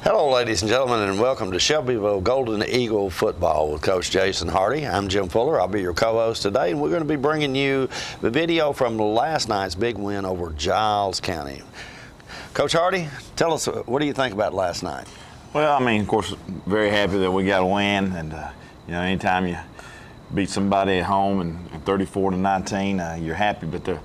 Hello, ladies and gentlemen, and welcome to Shelbyville Golden Eagle Football with Coach Jason Hardy. I'm Jim Fuller. I'll be your co-host today, and we're going to be bringing you the video from last night's big win over Giles County. Coach Hardy, tell us, what do you think about last night? Well, I mean, of course, very happy that we got a win, and anytime you beat somebody at home and 34-19, you're happy. But I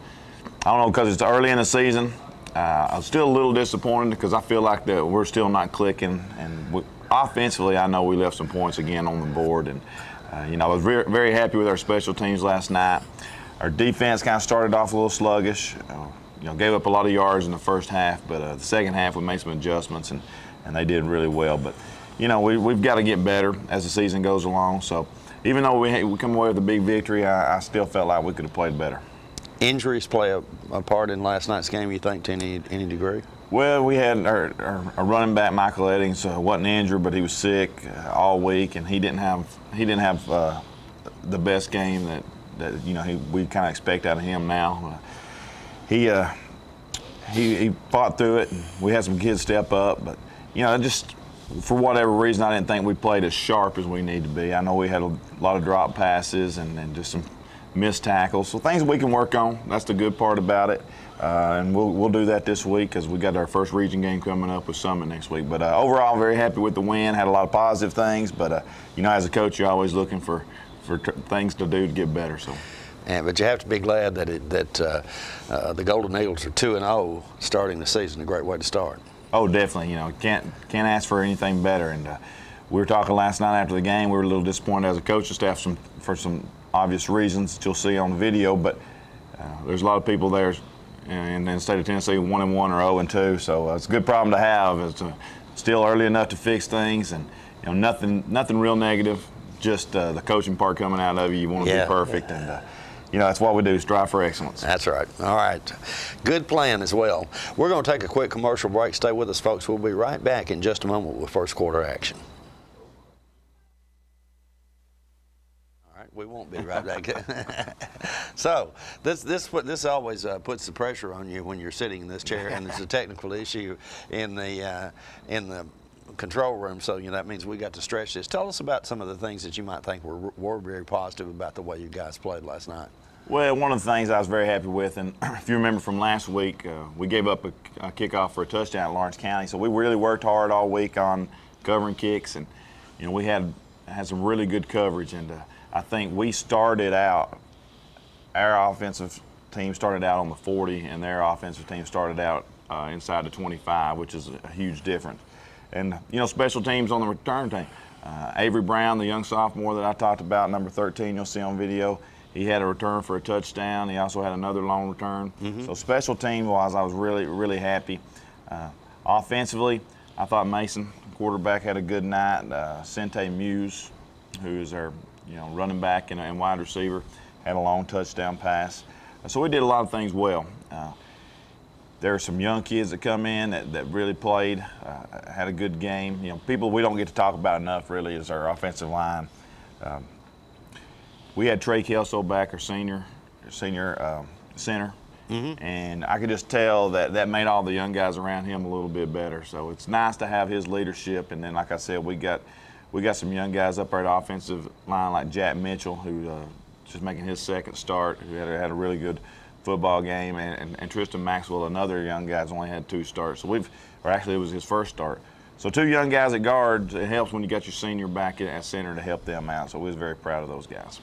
don't know, because it's early in the season. I'm still a little disappointed because I feel like that we're still not clicking, and offensively, I know we left some points again on the board, and I was very, very happy with our special teams last night. Our defense kind of started off a little sluggish, gave up a lot of yards in the first half, but the second half we made some adjustments, and they did really well. But we've got to get better as the season goes along. So even though we come away with a big victory, I still felt like we could have played better. Injuries play a part in last night's game, you think, to any degree? Well, we had our running back Michael Eddings wasn't injured, but he was sick all week, and he didn't have the best game that we kind of expect out of him now. He fought through it, and we had some kids step up, but just for whatever reason, I didn't think we played as sharp as we need to be. I know we had a lot of drop passes and just some missed tackles, so things we can work on. That's the good part about it, and we'll do that this week because we got our first region game coming up with Summit next week. But overall, very happy with the win. Had a lot of positive things, but as a coach, you're always looking for things to do to get better. So. Yeah, but you have to be glad that the Golden Eagles are 2-0 starting the season. A great way to start. Oh, definitely. Can't ask for anything better. And we were talking last night after the game. We were a little disappointed as a coaching staff for some obvious reasons that you'll see on the video. But there's a lot of people there in the state of Tennessee 1-1 or 0-2. So it's a good problem to have. It's still early enough to fix things, and nothing real negative. Just the coaching part coming out of you. You want to be perfect, and that's what we do, strive for excellence. That's right. All right. Good plan as well. We're going to take a quick commercial break. Stay with us, folks. We'll be right back in just a moment with first quarter action. All right. We won't be right back. So this always puts the pressure on you when you're sitting in this chair, and it's a technical issue in the control room, so that means we got to stretch this. Tell us about some of the things that you might think were very positive about the way you guys played last night. Well, one of the things I was very happy with, and if you remember from last week, we gave up a kickoff for a touchdown at Lawrence County, so we really worked hard all week on covering kicks, and we had some really good coverage, and I think we started out, our offensive team started out on the 40, and their offensive team started out inside the 25, which is a huge difference. And, special teams on the return team. Avery Brown, the young sophomore that I talked about, number 13, you'll see on video, he had a return for a touchdown. He also had another long return. Mm-hmm. So special team-wise, I was really, really happy. Offensively, I thought Mason, quarterback, had a good night. Sente Muse, who is our running back and wide receiver, had a long touchdown pass. So we did a lot of things well. There are some young kids that come in that really played, had a good game. People we don't get to talk about enough really is our offensive line. We had Trey Kelso back, our senior center, mm-hmm. and I could just tell that made all the young guys around him a little bit better. So it's nice to have his leadership. And then, like I said, we got some young guys up there at the offensive line like Jack Mitchell, who just making his second start, who had a really good football game, and Tristan Maxwell, another young guy, has only had 2 starts. So it was his first start. So 2 young guys at guard, it helps when you got your senior back at center to help them out. So we was very proud of those guys.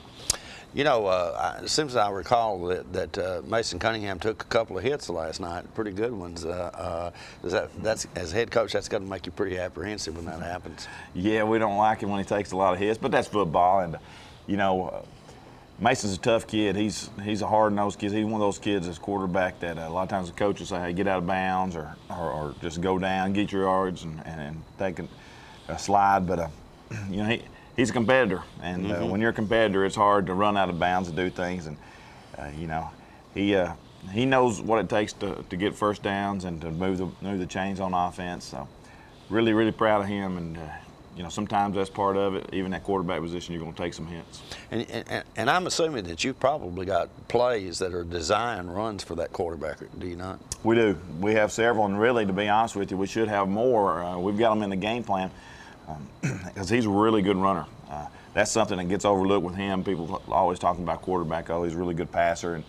Since I recall that Mason Cunningham took a couple of hits last night, pretty good ones. That's as head coach, that's got to make you pretty apprehensive when that happens. Yeah, we don't like it when he takes a lot of hits, but that's football, and Mason's a tough kid. He's a hard-nosed kid. He's one of those kids as quarterback that a lot of times the coaches say, hey, get out of bounds or just go down, get your yards and take a slide. But, he's a competitor. And mm-hmm. When you're a competitor, it's hard to run out of bounds and do things. And, he knows what it takes to get first downs and to move the chains on offense. So really, really proud of him. And, sometimes that's part of it. Even that quarterback position, you're going to take some hits. And I'm assuming that you've probably got plays that are design runs for that quarterback, do you not? We do. We have several, and really, to be honest with you, we should have more. We've got them in the game plan because he's a really good runner. That's something that gets overlooked with him. People always talking about quarterback. Oh, he's a really good passer, and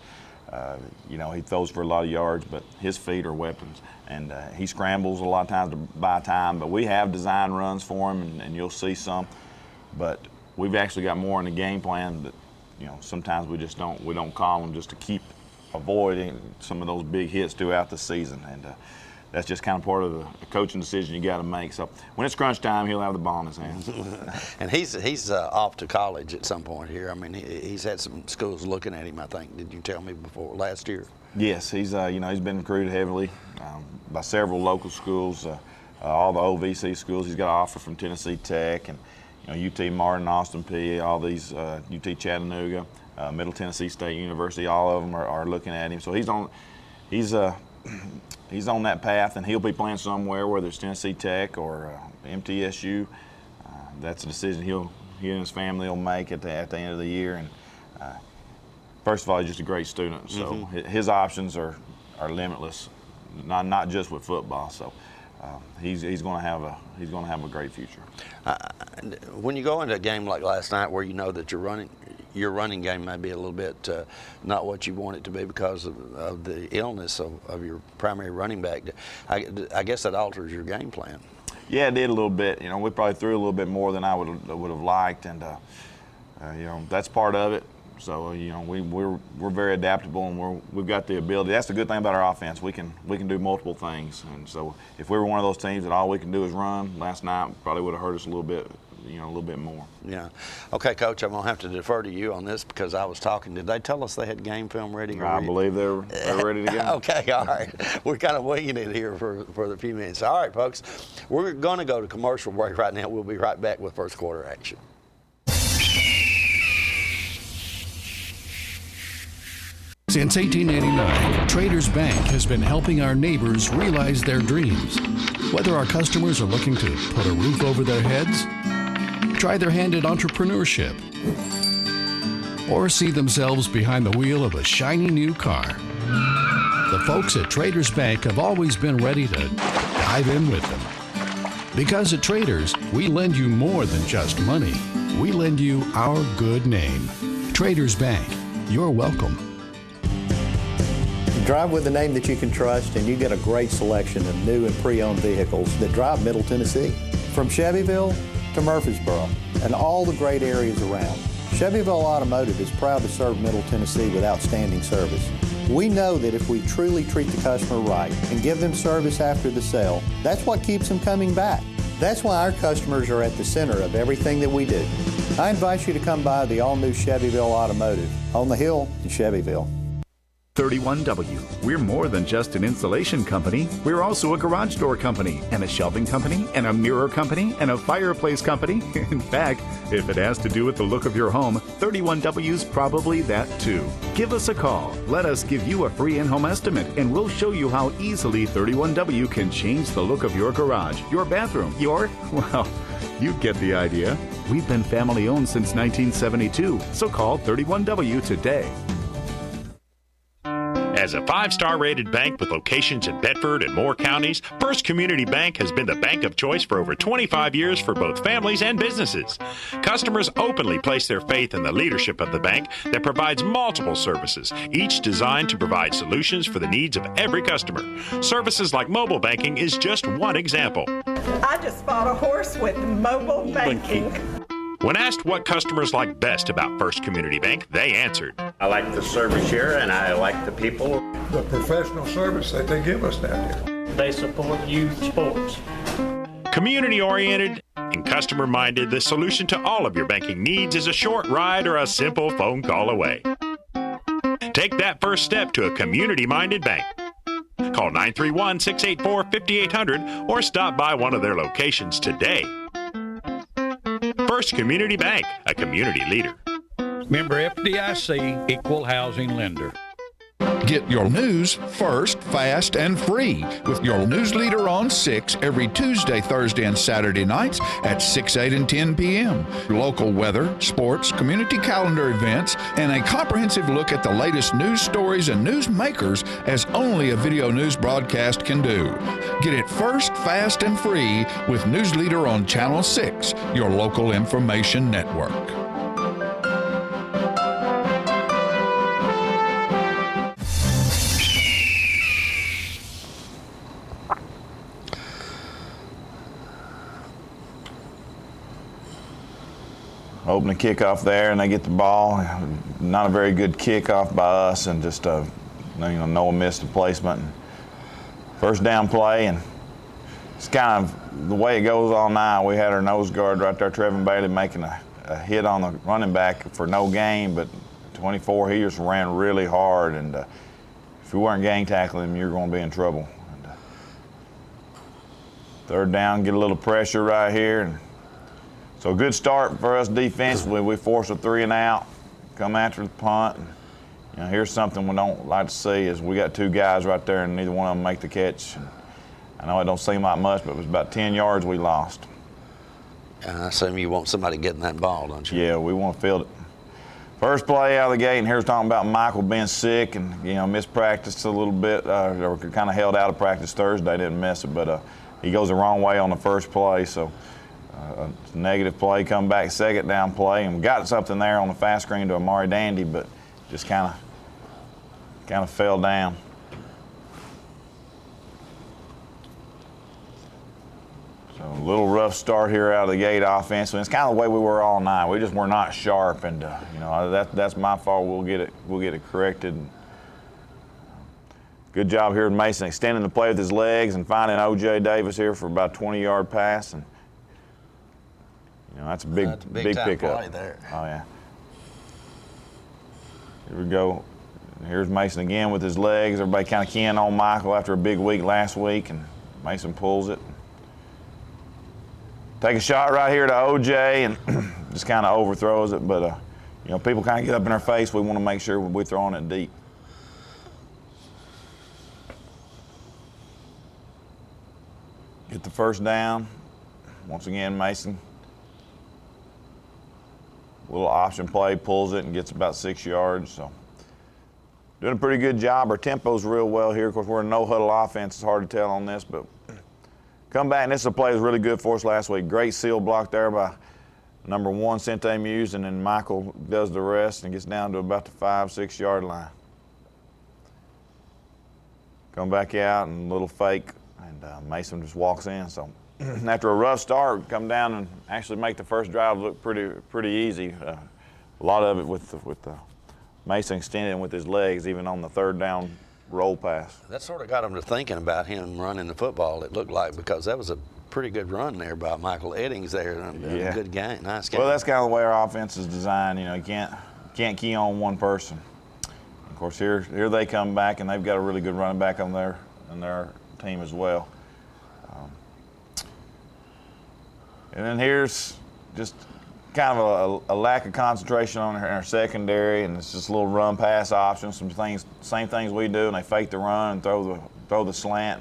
he throws for a lot of yards, but his feet are weapons. And he scrambles a lot of times to buy time. But we have design runs for him, and you'll see some. But we've actually got more in the game plan that, sometimes we don't call them just to keep avoiding some of those big hits throughout the season. And that's just kind of part of the coaching decision you got to make. So when it's crunch time, he'll have the ball in his hands. And he's off to college at some point here. I mean, he's had some schools looking at him, I think. Did you tell me before last year? Yes, he's been recruited heavily by several local schools, all the OVC schools. He's got an offer from Tennessee Tech and UT Martin, Austin Peay, all these UT Chattanooga, Middle Tennessee State University. All of them are looking at him. So he's on that path, and he'll be playing somewhere, whether it's Tennessee Tech or MTSU. That's a decision he and his family will make at the end of the year. And first of all, he's just a great student, so his options are limitless, not just with football. So he's going to have a great future. When you go into a game like last night, where you know that your running game may be a little bit not what you want it to be because of the illness of your primary running back, I guess that alters your game plan. Yeah, it did a little bit. We probably threw a little bit more than I would have liked, and that's part of it. So we're very adaptable, and we've got the ability. That's the good thing about our offense. We can do multiple things, and so if we were one of those teams that all we can do is run, last night probably would have hurt us a little bit more. Yeah. Okay, Coach, I'm going to have to defer to you on this because I was talking. Did they tell us they had game film ready? I believe they're ready to go. Okay, all right. We're kind of winging it here for the few minutes. All right, folks, we're going to go to commercial break right now. We'll be right back with first quarter action. Since 1889, Traders Bank has been helping our neighbors realize their dreams. Whether our customers are looking to put a roof over their heads, try their hand at entrepreneurship, or see themselves behind the wheel of a shiny new car, the folks at Traders Bank have always been ready to dive in with them. Because at Traders, we lend you more than just money. We lend you our good name. Traders Bank, you're welcome. Drive with a name that you can trust, and you get a great selection of new and pre-owned vehicles that drive Middle Tennessee. From Shelbyville to Murfreesboro and all the great areas around, Shelbyville Automotive is proud to serve Middle Tennessee with outstanding service. We know that if we truly treat the customer right and give them service after the sale, that's what keeps them coming back. That's why our customers are at the center of everything that we do. I invite you to come by the all-new Shelbyville Automotive on the Hill in Shelbyville. 31W. We're more than just an insulation company. We're also a garage door company, and a shelving company, and a mirror company, and a fireplace company. In fact, if it has to do with the look of your home, 31W's probably that too. Give us a call. Let us give you a free in-home estimate, and we'll show you how easily 31W can change the look of your garage, your bathroom, well, you get the idea. We've been family owned since 1972, so call 31W today. As a 5-star rated bank with locations in Bedford and Moore counties, First Community Bank has been the bank of choice for over 25 years for both families and businesses. Customers openly place their faith in the leadership of the bank that provides multiple services, each designed to provide solutions for the needs of every customer. Services like mobile banking is just one example. I just bought a horse with mobile banking. When asked what customers like best about First Community Bank, they answered. I like the service here, and I like the people. The professional service that they give us down here. They support youth sports. Community-oriented and customer-minded, the solution to all of your banking needs is a short ride or a simple phone call away. Take that first step to a community-minded bank. Call 931-684-5800 or stop by one of their locations today. First Community Bank, a community leader. Member FDIC, equal housing lender. Get your news first, fast, and free with your news leader on 6 every Tuesday, Thursday, and Saturday nights at 6, 8, and 10 p.m. Local weather, sports, community calendar events, and a comprehensive look at the latest news stories and news makers as only a video news broadcast can do. Get it first, fast, and free with News Leader on Channel 6, your local information network. Opening kickoff there, and they get the ball. Not a very good kickoff by us, and just Noah missed the placement. First down play, and it's kind of the way it goes all night. We had our nose guard right there, Trevin Bailey, making a hit on the running back for no gain, but 24, he just ran really hard, and if you weren't gang tackling him, you're going to be in trouble. And, third down, get a little pressure right here. And so good start for us defensively. We forced a 3 and out, come after the punt. And, here's something we don't like to see is we got 2 guys right there and neither one of them make the catch. And I know it don't seem like much, but it was about 10 yards we lost. I assume you want somebody getting that ball, don't you? Yeah, we want to field it. First play out of the gate, and here's talking about Michael being sick and, missed practice a little bit, or kind of held out of practice Thursday, didn't miss it, but he goes the wrong way on the first play, so negative play, come back, second down play, and we got something there on the fast screen to Amari Dandy, but just kind of fell down. So a little rough start here out of the gate offensively. It's kind of the way we were all night. We just were not sharp, and that's my fault. We'll get it corrected. Good job here with Mason extending the play with his legs and finding O.J. Davis here for about a 20-yard pass, and that's a big pickup. Play there. Oh yeah. Here we go. Here's Mason again with his legs. Everybody kind of keying on Michael after a big week last week, and Mason pulls it. Take a shot right here to OJ and just kind of overthrows it, but people kind of get up in our face. We want to make sure we're throwing it deep. Get the first down. Once again, Mason. Little option play, pulls it and gets about 6 yards. So doing a pretty good job. Our tempo's real well here. Of course, we're a no-huddle offense. It's hard to tell on this, but come back, and this is a play that was really good for us last week. Great seal block there by number 1, Sente Muse, and then Michael does the rest and gets down to about the 5-6 yard line. Come back out and a little fake, and Mason just walks in. So after a rough start, come down and actually make the first drive look pretty easy. A lot of it with Mason extending with his legs, even on the third down roll pass. That sort of got him to thinking about him running the football, it looked like, because that was a pretty good run there by Michael Eddings there. Yeah. Good game, nice game. Well, that's kind of the way our offense is designed. You can't key on one person. Of course, here they come back, and they've got a really good running back on their team as well. And then here's just kind of a lack of concentration on our secondary, and it's just a little run pass option, same things we do, and they fake the run and throw the slant.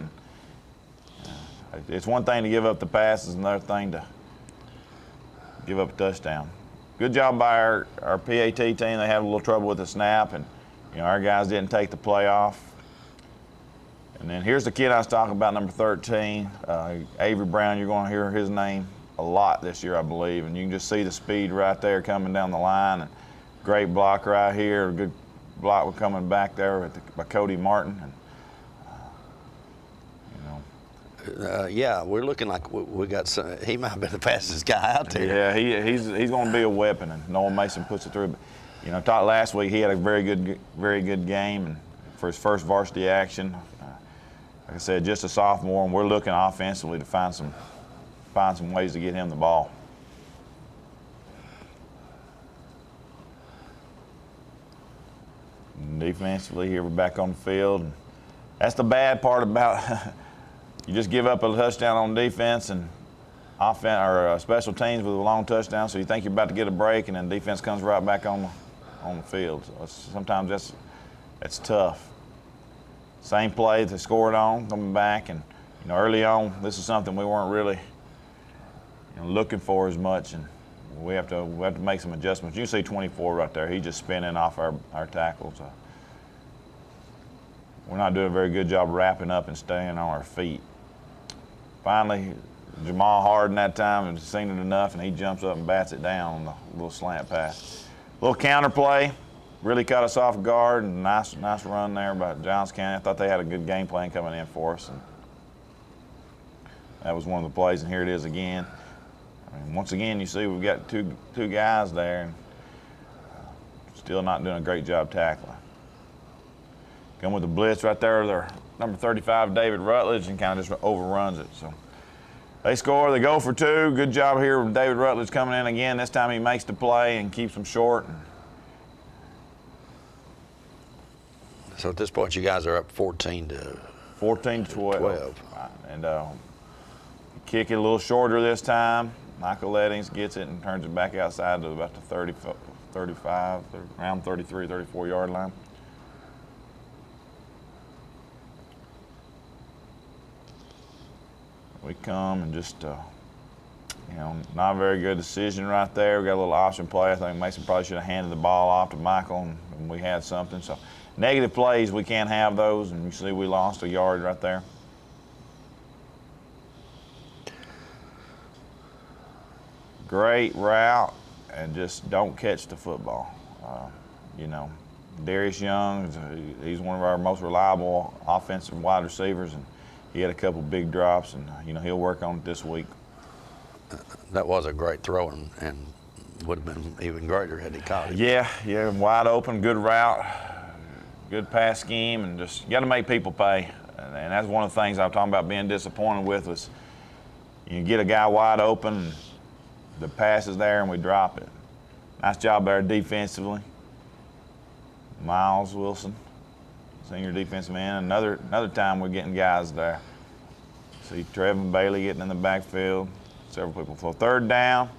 And, it's one thing to give up the pass, it's another thing to give up a touchdown. Good job by our PAT team. They had a little trouble with the snap, and our guys didn't take the play off. And then here's the kid I was talking about, number 13, Avery Brown. You're going to hear his name a lot this year, I believe, and you can just see the speed right there coming down the line. And great block right here, a good block coming back there by Cody Martin. And, yeah, we're looking like we got some. He might be the fastest guy out there. Yeah, he's going to be a weapon, and Noah Mason puts it through. But, talked last week, he had a very good game, and for his first varsity action. Like I said, just a sophomore, and we're looking offensively to find some ways to get him the ball. And defensively, here we're back on the field. And that's the bad part about you just give up a touchdown on defense and offense or special teams with a long touchdown, so you think you're about to get a break, and then defense comes right back on the field. So sometimes that's tough. Same play they scored on, coming back, and early on, this is something we weren't really looking for as much, and we have to make some adjustments. You see 24 right there. He's just spinning off our tackles. We're not doing a very good job of wrapping up and staying on our feet. Finally, Jamal Harden that time has seen it enough, and he jumps up and bats it down on the little slant pass. Little counter play, really caught us off guard, and nice run there by Giles County. I thought they had a good game plan coming in for us, and that was one of the plays, and here it is again. I mean, once again, you see we've got two guys there, and still not doing a great job tackling. Come with the blitz right there, their number 35, David Rutledge, and kind of just overruns it. So they score, they go for two. Good job here with David Rutledge coming in again. This time he makes the play and keeps them short. So at this point, you guys are up 14 to 12. And kick it a little shorter this time. Michael Lettings gets it and turns it back outside to about the 35, around 33, 34 yard line. We come and just, not a very good decision right there. We got a little option play. I think Mason probably should have handed the ball off to Michael, and we had something. So negative plays, we can't have those, and you see we lost a yard right there. Great route, and just don't catch the football. Darius Young, he's one of our most reliable offensive wide receivers, and he had a couple big drops, and he'll work on it this week. That was a great throw, and would have been even greater had he caught it. Yeah, wide open, good route, good pass scheme, and just you got to make people pay. And that's one of the things I'm talking about being disappointed with was you get a guy wide open, the pass is there, and we drop it. Nice job there defensively. Miles Wilson, senior defensive man. Another time we're getting guys there. See Trevin Bailey getting in the backfield. Several people. So third down.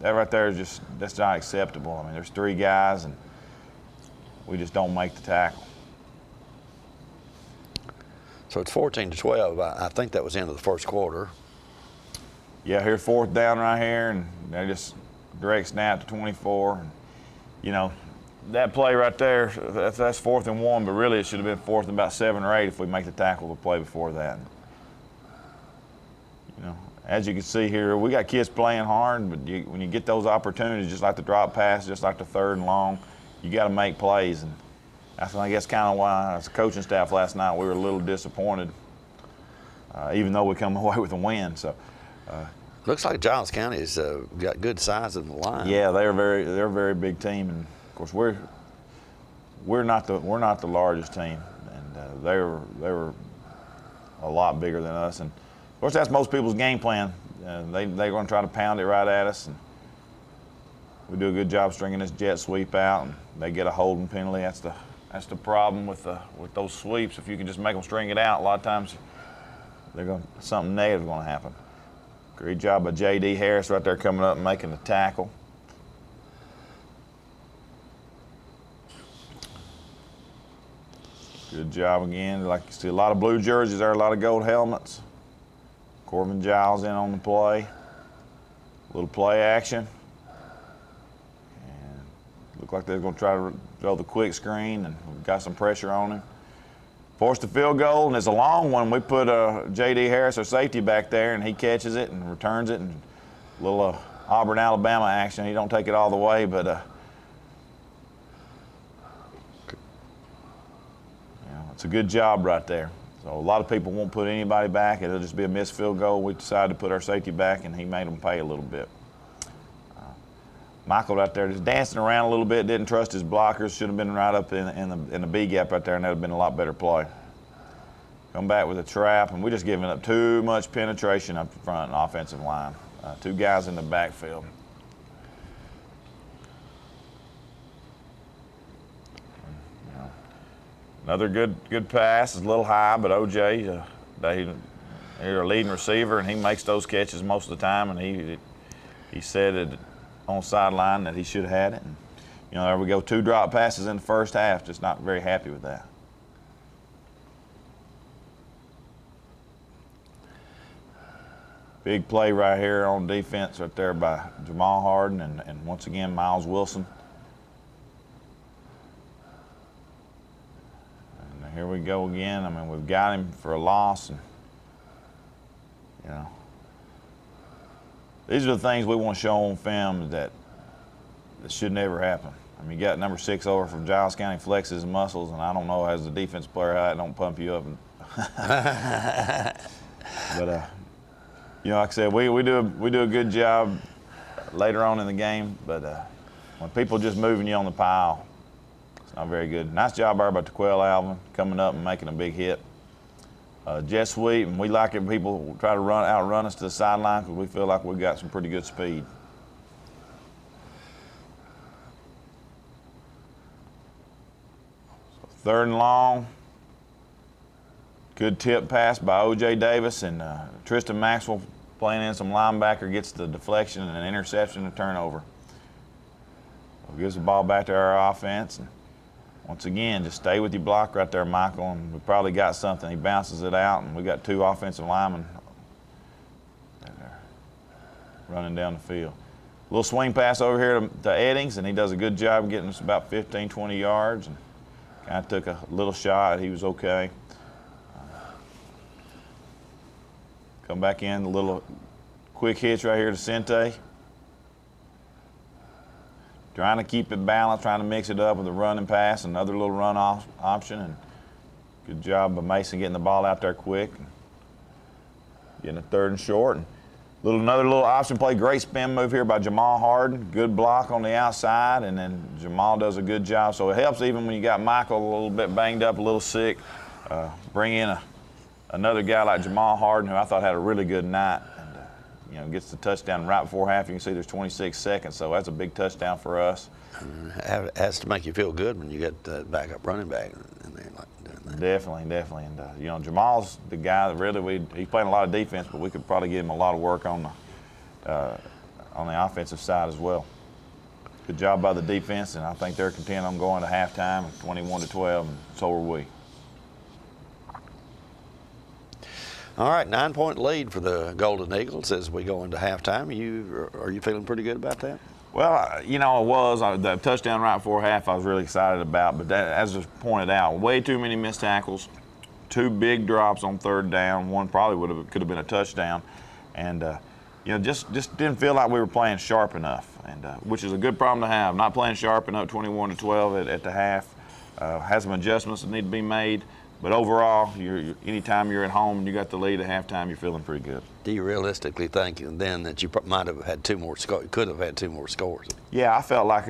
That right there is that's not acceptable. I mean, there's three guys, and we just don't make the tackle. So it's 14 to 12. I think that was the end of the first quarter. Yeah, here's fourth down right here, and they just direct snap to 24. And, that play right there, that's 4th and 1, but really it should have been 4th and about 7 or 8 if we make the tackle the play before that. As you can see here, we got kids playing hard, but when you get those opportunities, just like the drop pass, just like the 3rd and long, you got to make plays. And I think that's kind of why, as a coaching staff last night, we were a little disappointed, even though we come away with a win. So. Looks like Giles County has got good size in the line. Yeah, they're a very big team, and of course we're not the largest team, and they were a lot bigger than us. And of course that's most people's game plan. They're going to try to pound it right at us, and we do a good job stringing this jet sweep out, and they get a holding penalty. That's the problem with those sweeps. If you can just make them string it out, a lot of times something negative is going to happen. Great job by J.D. Harris right there coming up and making the tackle. Good job again. Like you see, a lot of blue jerseys there, a lot of gold helmets. Corbin Giles in on the play. A little play action. And looked like they're going to try to throw the quick screen, and we've got some pressure on him. Forced the field goal, and it's a long one. We put J.D. Harris, our safety, back there, and he catches it and returns it. And a little Auburn, Alabama action. He don't take it all the way, but it's a good job right there. So a lot of people won't put anybody back. It'll just be a missed field goal. We decided to put our safety back, and he made them pay a little bit. Michael right there just dancing around a little bit, didn't trust his blockers, should have been right up in the B gap right there, and that would have been a lot better play. Come back with a trap, and we're just giving up too much penetration up front in the offensive line. Two guys in the backfield. Another good pass. It's a little high, but OJ, he's a leading receiver, and he makes those catches most of the time, and he said it on the sideline that he should have had it. And there we go, 2 drop passes in the first half. Just not very happy with that. Big play right here on defense right there by Jamal Harden and once again Miles Wilson. And here we go again. I mean, we've got him for a loss, and these are the things we want to show on film that should never happen. I mean, you got number 6 over from Giles County flexes his muscles, and I don't know as a defense player how that don't pump you up. But like I said, we do a good job later on in the game, but when people just moving you on the pile, it's not very good. Nice job there by Tequel Alvin coming up and making a big hit. Jet sweep, and we like it when people try to outrun us to the sideline because we feel like we've got some pretty good speed. So 3rd and long. Good tip pass by O.J. Davis, and Tristan Maxwell playing in some linebacker gets the deflection and an interception and turnover. So gives the ball back to our offense. And once again, just stay with your block right there, Michael, and we probably got something. He bounces it out, and we got 2 offensive linemen running down the field. A little swing pass over here to Eddings, and he does a good job of getting us about 15, 20 yards. And kind of took a little shot. He was okay. Come back in, a little quick hitch right here to Sente. Trying to keep it balanced, trying to mix it up with a run and pass, another little run option, and good job by Mason getting the ball out there quick. Getting a 3rd and short. And another little option play, great spin move here by Jamal Harden. Good block on the outside, and then Jamal does a good job. So it helps even when you got Michael a little bit banged up, a little sick. Bring in another guy like Jamal Harden, who I thought had a really good night, and gets the touchdown right before half. You can see there's 26 seconds, so that's a big touchdown for us. It has to make you feel good when you get the backup running back in there like doing that. Definitely, and Jamal's the guy that really he's playing a lot of defense, but we could probably give him a lot of work on the offensive side as well. Good job by the defense, and I think they're content on going to halftime, 21-12, and so are we. All right, 9-point lead for the Golden Eagles as we go into halftime. Are you feeling pretty good about that? Well, the touchdown right before half I was really excited about, but that, as was pointed out, way too many missed tackles, 2 big drops on 3rd down. One probably could have been a touchdown, and just didn't feel like we were playing sharp enough, and which is a good problem to have. Not playing sharp enough, 21-12 at the half. Has some adjustments that need to be made. But overall, anytime you're at home and you got the lead at halftime, you're feeling pretty good. Do you realistically think then that you might have had 2 more could have had 2 more scores? Yeah, I felt like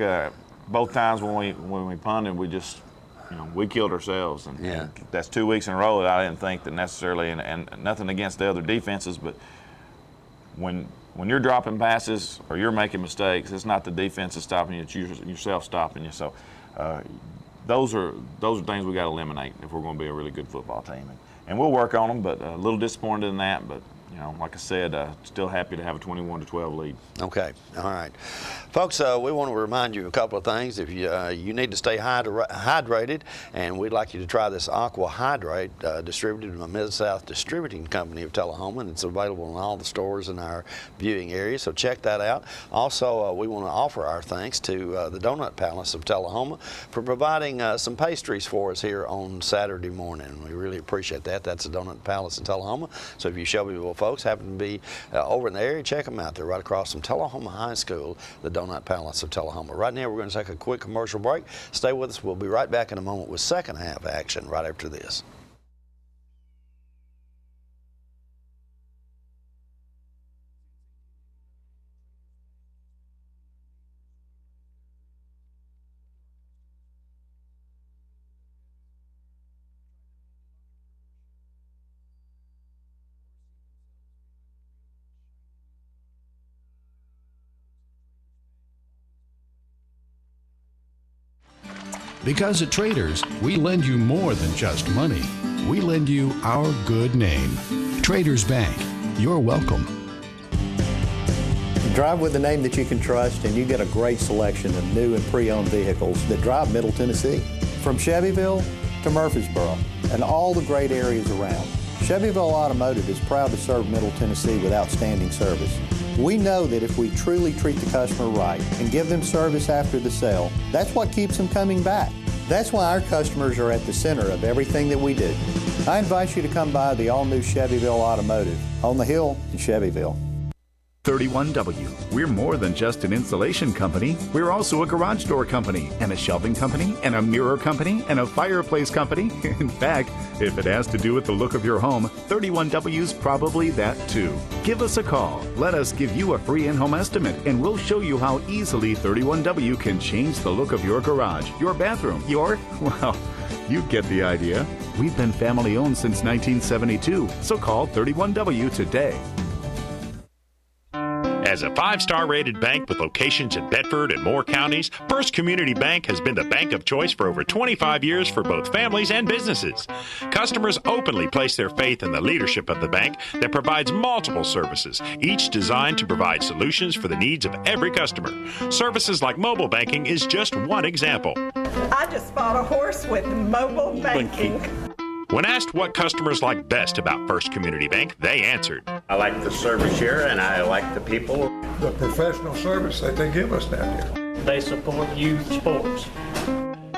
both times when we punted, we just we killed ourselves, and that's 2 weeks in a row that I didn't think that necessarily, and nothing against the other defenses, but when you're dropping passes or you're making mistakes, it's not the defense that's stopping you; it's yourself stopping you. So. Those are things we got to eliminate if we're going to be a really good football team, and we'll work on them. But a little disappointed in that. But like I said, still happy to have a 21-12 lead. Okay, all right, folks. We want to remind you of a couple of things. If you need to stay hydrated, and we'd like you to try this Aqua Hydrate, distributed by Mid-South Distributing Company of Tullahoma, and it's available in all the stores in our viewing area. So check that out. Also, we want to offer our thanks to the Donut Palace of Tullahoma for providing some pastries for us here on Saturday morning. We really appreciate that. That's the Donut Palace in Tullahoma. So if you Shelbyville folks happen to be over in the area, check them out. They're right across from Tullahoma High School, the Donut Palace of Tullahoma. Right now, we're going to take a quick commercial break. Stay with us. We'll be right back in a moment with second half action right after this. Because at Traders, we lend you more than just money. We lend you our good name. Traders Bank, you're welcome. Drive with a name that you can trust, and you get a great selection of new and pre-owned vehicles that drive Middle Tennessee. From Shelbyville to Murfreesboro and all the great areas around, Shelbyville Automotive is proud to serve Middle Tennessee with outstanding service. We know that if we truly treat the customer right and give them service after the sale, that's what keeps them coming back. That's why our customers are at the center of everything that we do. I invite you to come by the all-new Shelbyville Automotive on the Hill in Shelbyville. 31W. We're more than just an insulation company. We're also a garage door company, and a shelving company, and a mirror company, and a fireplace company. In fact, if it has to do with the look of your home, 31W's probably that too. Give us a call. Let us give you a free in-home estimate, and we'll show you how easily 31W can change the look of your garage, your bathroom, well, you get the idea. We've been family owned since 1972, so call 31W today. As a 5-star rated bank with locations in Bedford and Moore counties, First Community Bank has been the bank of choice for over 25 years for both families and businesses. Customers openly place their faith in the leadership of the bank that provides multiple services, each designed to provide solutions for the needs of every customer. Services like mobile banking is just one example. I just bought a horse with mobile banking. When asked what customers like best about First Community Bank, they answered, I like the service here and I like the people. The professional service that they give us down here. They support youth sports.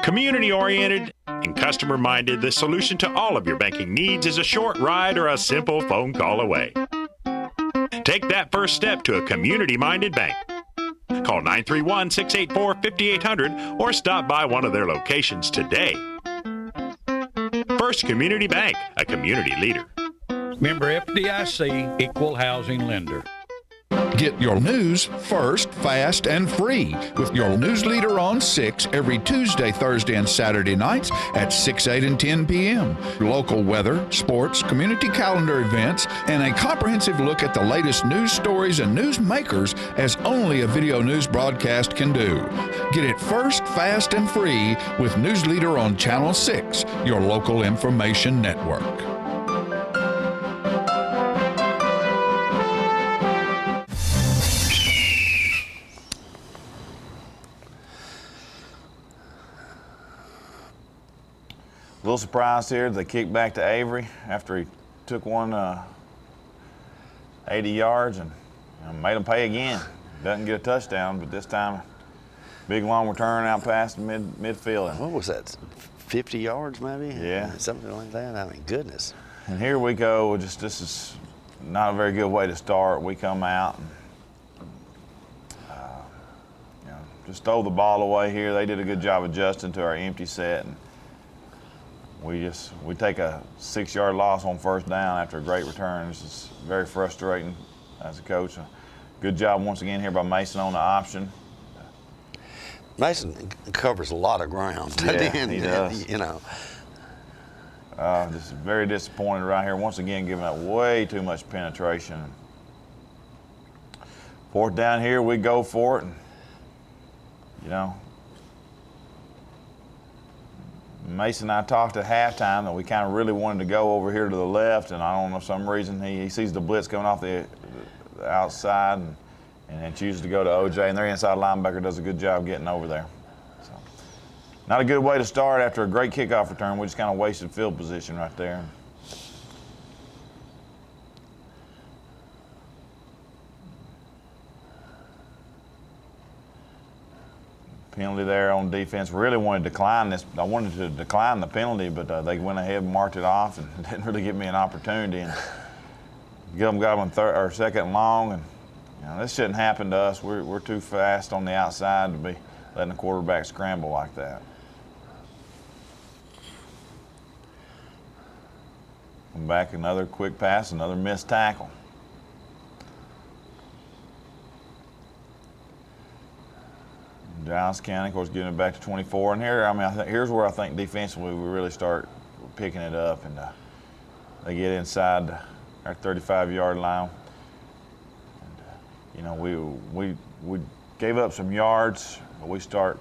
Community-oriented and customer-minded, the solution to all of your banking needs is a short ride or a simple phone call away. Take that first step to a community-minded bank. Call 931-684-5800 or stop by one of their locations today. First Community Bank, a community leader. Member FDIC, equal housing lender. Get your news first, fast, and free with your news leader on 6 every Tuesday, Thursday, and Saturday nights at 6, 8, and 10 p.m. Local weather, sports, community calendar events, and a comprehensive look at the latest news stories and news makers as only a video news broadcast can do. Get it first, fast, and free with News Leader on Channel 6, your local information network. A little surprised here. They kicked back to Avery after he took one 80 yards and made him pay again. Doesn't get a touchdown, but this time, big long return out past midfield. What was that, 50 yards maybe? Yeah. Something like that, I mean, goodness. And here we go, this is not a very good way to start. We come out and just throw the ball away here. They did a good job adjusting to our empty set. And we take a 6-yard loss on first down after a great return. This is very frustrating as a coach. Good job once again here by Mason on the option. Mason covers a lot of ground. Yeah, he does. You know. Just very disappointed right here. Once again, giving up way too much penetration. Fourth down here, we go for it. And, Mason and I talked at halftime that we kind of really wanted to go over here to the left, and I don't know, for some reason he sees the blitz coming off the outside and then chooses to go to OJ, and their inside linebacker does a good job getting over there. So, not a good way to start after a great kickoff return. We just kind of wasted field position right there. Penalty there on defense. Really wanted to decline this. I wanted to decline the penalty, but they went ahead and marked it off and didn't really give me an opportunity. And got them second and long, and this shouldn't happen to us. We're too fast on the outside to be letting the quarterback scramble like that. Come back, another quick pass, another missed tackle. Giles County, of course, giving it back to 24. And here, here's where I think defensively we really start picking it up, and they get inside our 35-yard line. And, we gave up some yards, but we start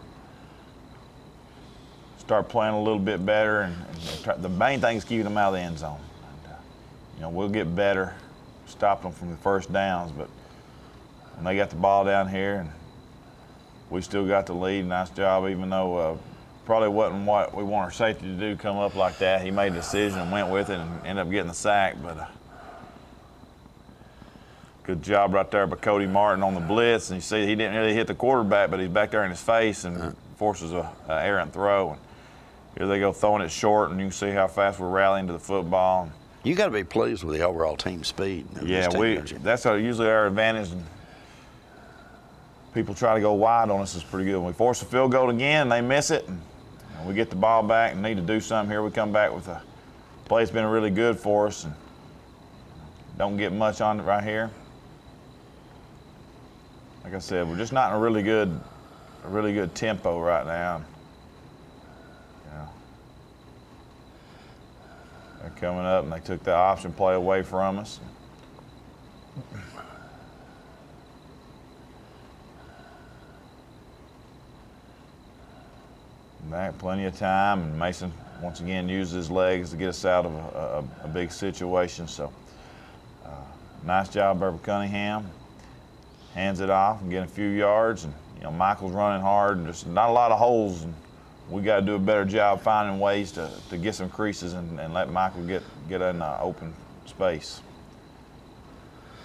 playing a little bit better, and the main thing is keeping them out of the end zone. And, we'll get better, stop them from the first downs, but when they got the ball down here, and we still got the lead. Nice job, even though probably wasn't what we want our safety to do, come up like that. He made a decision and went with it and ended up getting the sack. But good job right there by Cody Martin on the blitz. And you see he didn't really hit the quarterback, but he's back there in his face and forces a errant throw. And here they go throwing it short, and you can see how fast we're rallying to the football. You got to be pleased with the overall team speed. Yeah, that's usually our advantage. People try to go wide on us is pretty good. When we force a field goal again, they miss it, and we get the ball back and need to do something here. We come back with a play that's been really good for us, and don't get much on it right here. Like I said, we're just not in a really good tempo right now. Yeah. They're coming up, and they took the option play away from us. Back plenty of time, and Mason once again uses his legs to get us out of a big situation. So nice job by Cunningham. Hands it off and get a few yards, and Michael's running hard, and just not a lot of holes, and we got to do a better job finding ways to get some creases and let Michael get in open space.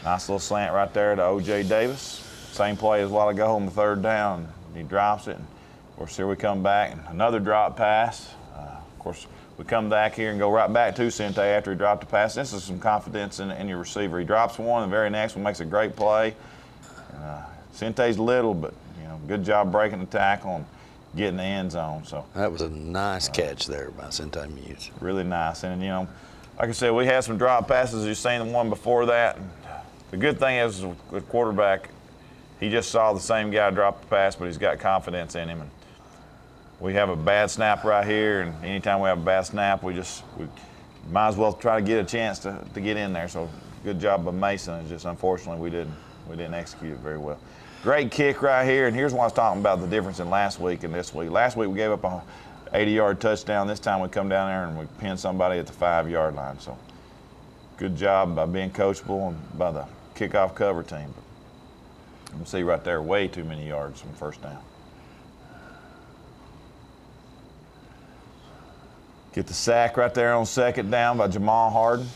Nice little slant right there to O.J. Davis. Same play as a while ago on the third down. He drops it. Of course, here we come back, and another drop pass. Of course, we come back here and go right back to Sente after he dropped the pass. This is some confidence in your receiver. He drops one, and the very next one makes a great play. Sente's little, but good job breaking the tackle and getting the end zone. So that was a nice catch there by Sente Muse. Really nice, and like I said, we had some drop passes. You've seen the one before that. And the good thing is, with quarterback, he just saw the same guy drop the pass, but he's got confidence in him. And we have a bad snap right here, and anytime we have a bad snap, we might as well try to get a chance to get in there. So good job by Mason. It's just unfortunately we didn't execute it very well. Great kick right here, and here's what I was talking about, the difference in last week and this week. Last week we gave up a 80-yard touchdown. This time we come down there and we pin somebody at the 5-yard line. So good job by being coachable and by the kickoff cover team. But you can see right there, way too many yards from first down. Get the sack right there on second down by Jamal Harden.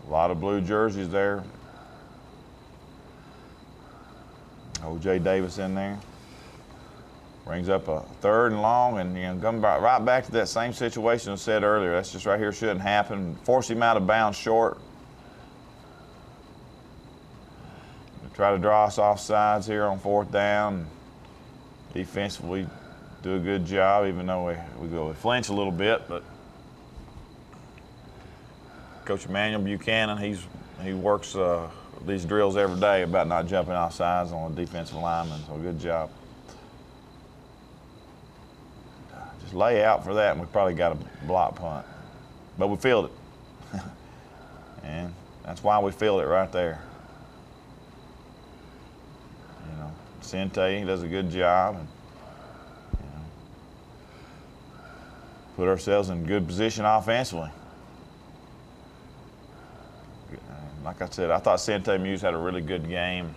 A lot of blue jerseys there. O.J. Davis in there. Brings up a third and long, and come right back to that same situation I said earlier. That's just right here, shouldn't happen. Force him out of bounds short. Try to draw us off sides here on fourth down. Defensively, do a good job, even though we flinch a little bit. But Coach Emmanuel Buchanan, he works these drills every day about not jumping off sides on a defensive lineman. So good job. Just lay out for that, and we probably got a block punt, but we filled it, and that's why we filled it right there. Sente, he does a good job, and put ourselves in good position offensively. Like I said, I thought Sente Muse had a really good game.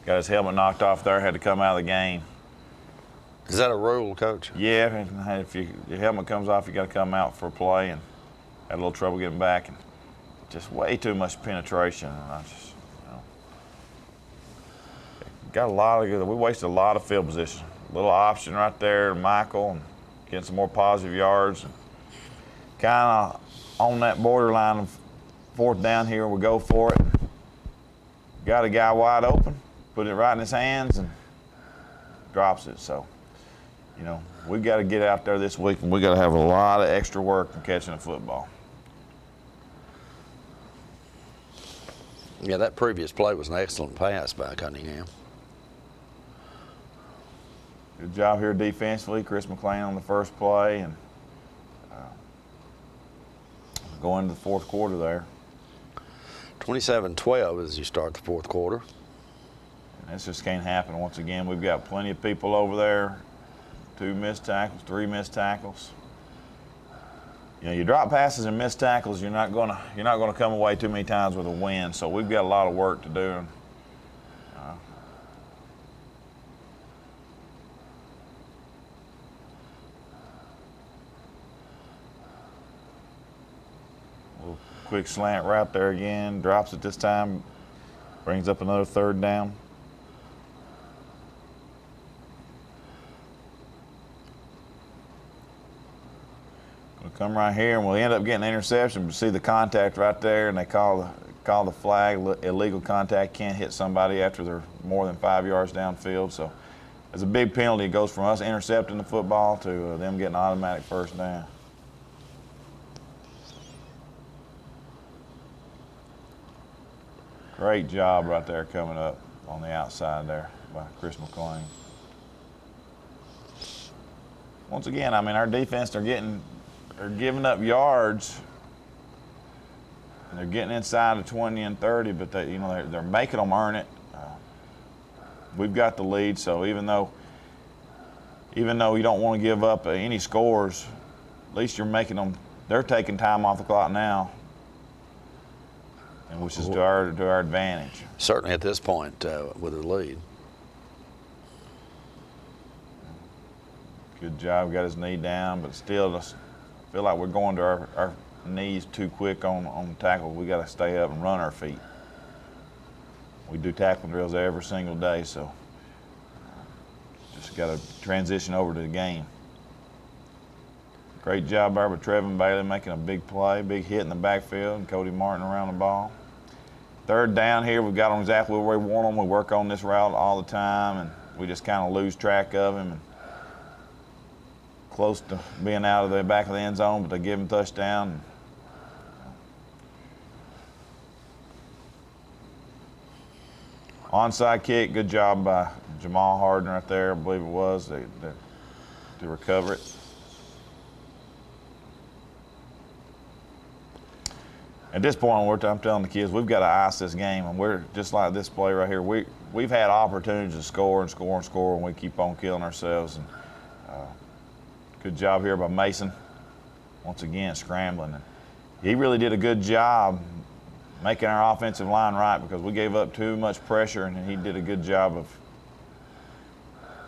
Got his helmet knocked off there, had to come out of the game. Is that a rule, Coach? Yeah, if your helmet comes off, you got to come out for a play, and had a little trouble getting back, and just way too much penetration. And I just, we wasted a lot of field position. A little option right there, Michael, and getting some more positive yards. Kind of on that borderline of fourth down here, we go for it. Got a guy wide open, put it right in his hands, and drops it. So, we got to get out there this week, and we got to have a lot of extra work in catching a football. Yeah, that previous play was an excellent pass by Cunningham. Good job here defensively. Chris McLean on the first play, and going into the fourth quarter there. 27-12 as you start the fourth quarter. And this just can't happen once again. We've got plenty of people over there. 2 missed tackles, 3 missed tackles. you drop passes and miss tackles, you're not gonna come away too many times with a win. So we've got a lot of work to do. Quick slant right there again, drops it this time, brings up another 3rd down. Gonna come right here and we'll end up getting an interception. We see the contact right there and they call the flag, illegal contact, can't hit somebody after they're more than 5 yards downfield. So it's a big penalty. It goes from us intercepting the football to them getting an automatic 1st down. Great job right there coming up on the outside there by Chris McLean. Once again, I mean, our defense, they're giving up yards. And they're getting inside of 20 and 30, but they're making them earn it. We've got the lead, so even though you don't want to give up any scores, at least you're making them. They're taking time off the clock now, and which is to our advantage. Certainly at this point with the lead. Good job, got his knee down, but still I feel like we're going to our knees too quick on the tackle. We got to stay up and run our feet. We do tackling drills every single day, so just got to transition over to the game. Great job there by Trevin Bailey making a big play, big hit in the backfield, and Cody Martin around the ball. 3rd down here, we've got them exactly where we want them. We work on this route all the time, and we just kind of lose track of him. And close to being out of the back of the end zone, but they give him a touchdown. Onside kick, good job by Jamal Harden right there, I believe it was, to recover it. At this point, I'm telling the kids, we've got to ice this game, and we're just like this play right here. We've had opportunities to score and score and score, and we keep on killing ourselves. And good job here by Mason, once again scrambling. And he really did a good job making our offensive line right because we gave up too much pressure, and he did a good job of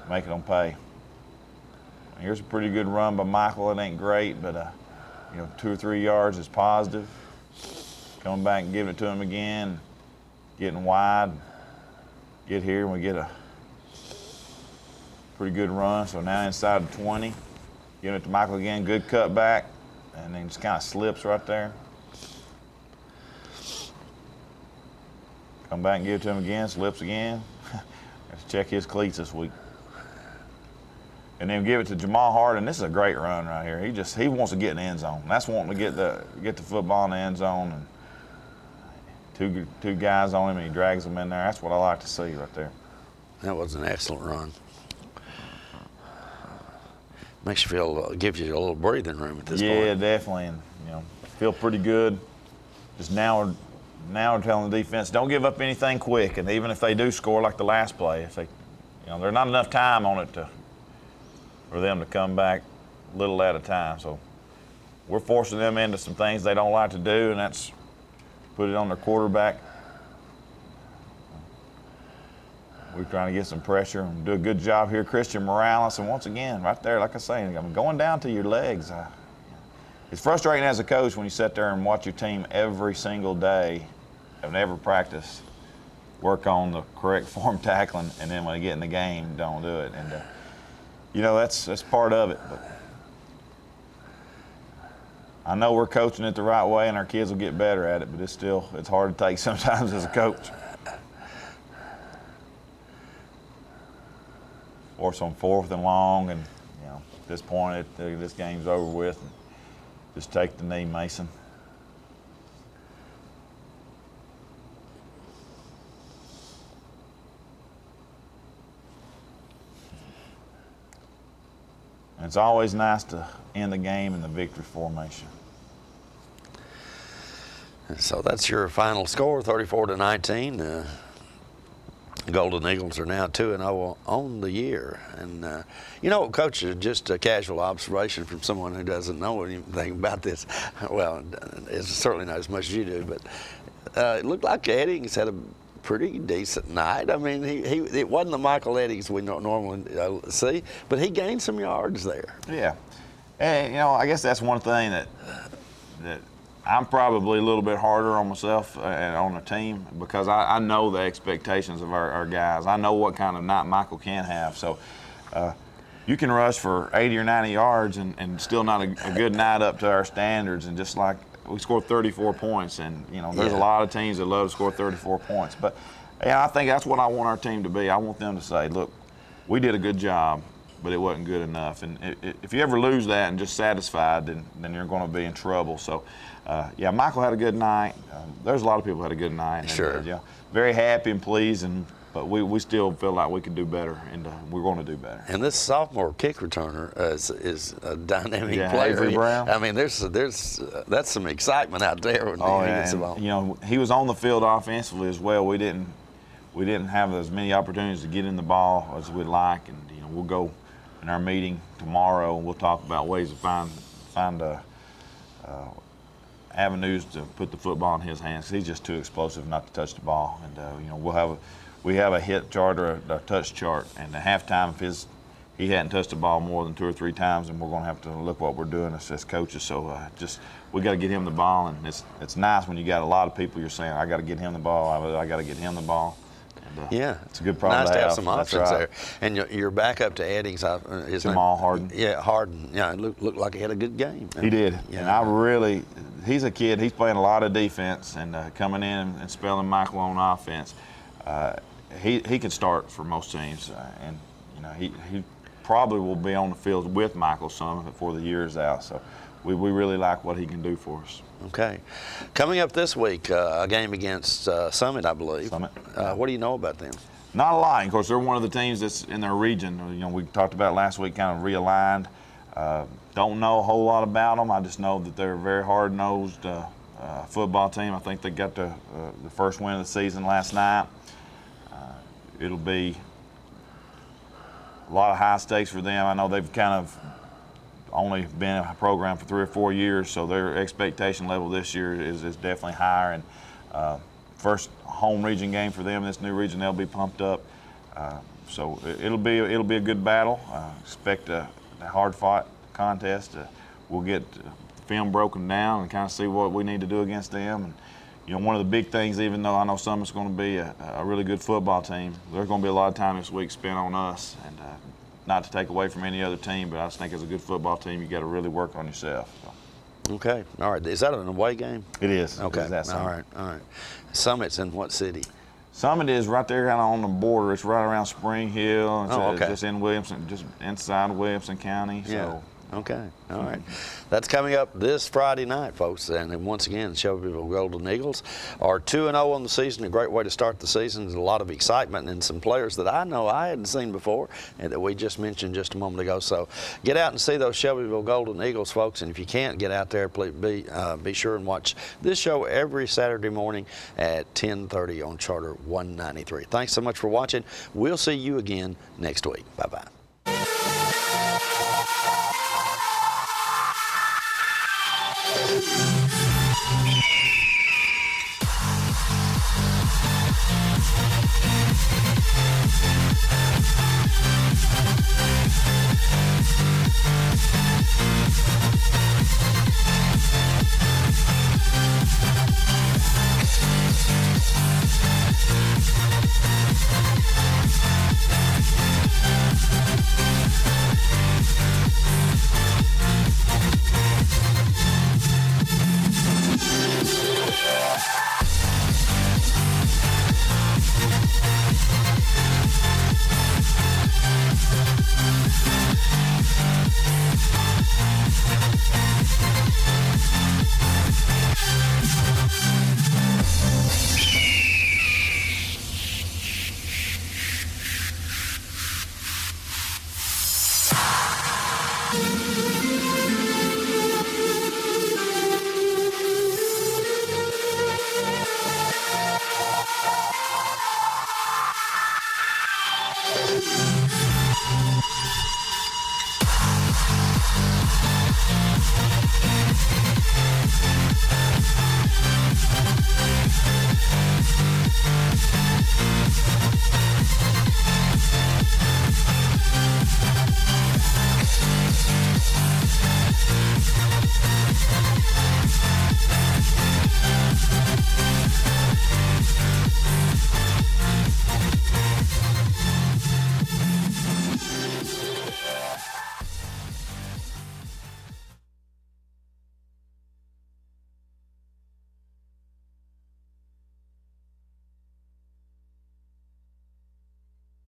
making them pay. Here's a pretty good run by Michael. It ain't great, but 2 or 3 yards is positive. Coming back and giving it to him again, getting wide. Get here and we get a pretty good run. So now inside the 20, giving it to Michael again, good cut back, and then just kind of slips right there. Come back and give it to him again, slips again. Let's check his cleats this week. And then give it to Jamal Harden. This is a great run right here. He wants to get in the end zone. That's wanting to get the football in the end zone, and two guys on him, and he drags them in there. That's what I like to see right there. That was an excellent run. Makes you gives you a little breathing room at this point. Yeah, definitely, and feel pretty good. Just now we're telling the defense, don't give up anything quick, and even if they do score like the last play, if they, there's not enough time on it for them to come back little at a time. So we're forcing them into some things they don't like to do, and that's put it on their quarterback. We're trying to get some pressure and do a good job here. Christian Morales, and once again, right there, like I say, I'm going down to your legs. It's frustrating as a coach when you sit there and watch your team every single day, have never practiced, work on the correct form tackling, and then when they get in the game, don't do it. And that's part of it. But I know we're coaching it the right way, and our kids will get better at it. But it's hard to take sometimes as a coach. Force on 4th and long, and at this point, this game's over with. Just take the knee, Mason. And it's always nice to end the game in the victory formation. So that's your final score, 34-19. Golden Eagles are now 2-0 on the year. And, Coach, just a casual observation from someone who doesn't know anything about this. Well, it's certainly not as much as you do, but it looked like Eddings had a pretty decent night. I mean, it wasn't the Michael Eddings we normally see, but he gained some yards there. Yeah. And, I guess that's one thing that I'm probably a little bit harder on myself and on the team because I know the expectations of our guys. I know what kind of night Michael can have. So you can rush for 80 or 90 yards and still not a good night up to our standards. And just like we scored 34 points, and there's a lot of teams that love to score 34 points. But I think that's what I want our team to be. I want them to say, look, we did a good job, but it wasn't good enough. And if you ever lose that and just satisfied, then you're going to be in trouble. So, Michael had a good night. There's a lot of people who had a good night. Sure. And, very happy and pleased, but we still feel like we could do better, and we're going to do better. And this sophomore kick returner is a dynamic player. Avery Brown. I mean, that's some excitement out there when he gets the ball. He was on the field offensively as well. We didn't have as many opportunities to get in the ball as we'd like, and we'll go in our meeting tomorrow, and we'll talk about ways to find avenues to put the football in his hands. He's just too explosive not to touch the ball, and we have a hit chart or a touch chart, and at halftime, if he hadn't touched the ball more than 2 or 3 times, and we're going to have to look what we're doing as coaches. So we got to get him the ball, and it's nice when you got a lot of people you're saying, I got to get him the ball, I got to get him the ball. It's a good problem nice to have some options there. And your backup to Eddings, Jamal Harden. Yeah, Harden. Yeah, it looked like he had a good game. He did. Yeah. And he's a kid. He's playing a lot of defense and coming in and spelling Michael on offense. He can start for most teams, and he probably will be on the field with Michael some before the year is out. So we really like what he can do for us. Okay. Coming up this week, a game against Summit, I believe. Summit. What do you know about them? Not a lot. Of course, they're one of the teams that's in their region. We talked about last week, kind of realigned. Don't know a whole lot about them. I just know that they're a very hard-nosed football team. I think they got the first win of the season last night. It'll be a lot of high stakes for them. I know they've kind of only been a program for 3 or 4 years, so their expectation level this year is definitely higher. And first home region game for them, this new region, they'll be pumped up. So it'll be a good battle. Expect a hard-fought contest. We'll get film broken down and kind of see what we need to do against them. And one of the big things, even though I know Summit's going to be a really good football team, there's going to be a lot of time this week spent on us. And not to take away from any other team, but I just think as a good football team, you got to really work on yourself. So. Okay. All right. Is that an away game? It is. Okay. It is all right. Summit's in what city? Summit is right there kind of on the border. It's right around Spring Hill. It's just in Williamson, just inside Williamson County. So. Yeah. Okay. All right. That's coming up this Friday night, folks. And then once again, Shelbyville Golden Eagles are 2-0 on the season. A great way to start the season. There's a lot of excitement and some players that I know I hadn't seen before and that we just mentioned just a moment ago. So get out and see those Shelbyville Golden Eagles, folks. And if you can't get out there, please be sure and watch this show every Saturday morning at 10:30 on Charter 193. Thanks so much for watching. We'll see you again next week. Bye-bye.